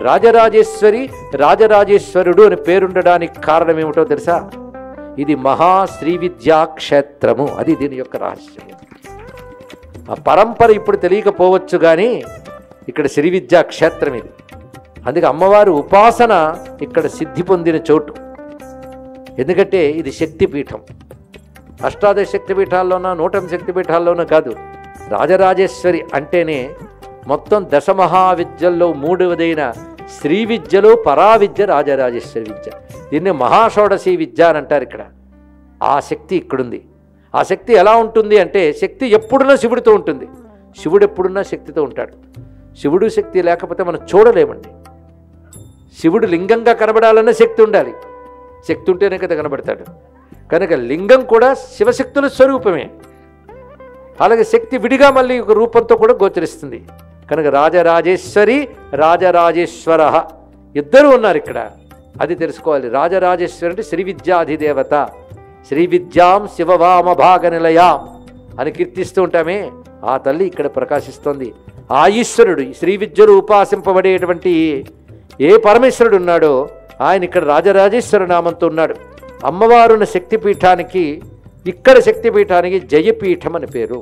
రాజరాజేశ్వరి రాజరాజేశ్వరుడు అని పేరుండడానికి కారణం ఏమిటో తెలుసా? ఇది మహా శ్రీ విద్యా క్షేత్రము. అది దీని యొక్క రహస్యం. ఆ పరంపర ఇప్పుడు తెలియకపోవచ్చు కానీ ఇక్కడ శ్రీ విద్యా క్షేత్రం ఇది. అందుకే అమ్మవారు ఉపాసన ఇక్కడ సిద్ధి పొందిన చోటు. ఎందుకంటే ఇది శక్తిపీఠం. అష్టాదశ శక్తిపీఠాల్లోనూ 108 శక్తిపీఠాల్లోనూ కాదు. రాజరాజేశ్వరి అంటేనే మొత్తం దశమహావిద్యల్లో 3వదైన శ్రీ విద్యలో పరావిద్య రాజరాజేశ్వరి విద్య. దీన్ని మహాషోడశి విద్య అని అంటారు. ఇక్కడ ఆ శక్తి ఇక్కడుంది. ఆ శక్తి ఎలా ఉంటుంది అంటే శక్తి ఎప్పుడున్నా శివుడితో ఉంటుంది. శివుడు ఎప్పుడున్నా శక్తితో ఉంటాడు. శివుడు శక్తి లేకపోతే మనం చూడలేమండి. శివుడు లింగంగా కనబడాలన్న శక్తి ఉండాలి. శక్తి ఉంటేనే కదా కనబడతాడు. కనుక లింగం కూడా శివశక్తుల స్వరూపమే. అలాగే శక్తి విడిగా మళ్ళీ ఒక రూపంతో కూడా గోచరిస్తుంది. కనుక రాజరాజేశ్వరి రాజరాజేశ్వర ఇద్దరు ఉన్నారు ఇక్కడ. అది తెలుసుకోవాలి. రాజరాజేశ్వరి అంటే శ్రీ విద్యాధిదేవత. శ్రీ విద్యాం శివవామ భాగ నిలయాం అని కీర్తిస్తూ ఉంటామే, ఆ తల్లి ఇక్కడ ప్రకాశిస్తోంది. ఆ ఈశ్వరుడు శ్రీ విద్యలు ఉపాసింపబడేటువంటి ఏ పరమేశ్వరుడు ఉన్నాడో ఆయన ఇక్కడ రాజరాజేశ్వర నామంతో ఉన్నాడు. అమ్మవారున్న శక్తిపీఠానికి, ఇక్కడ శక్తిపీఠానికి జయపీఠం అని పేరు.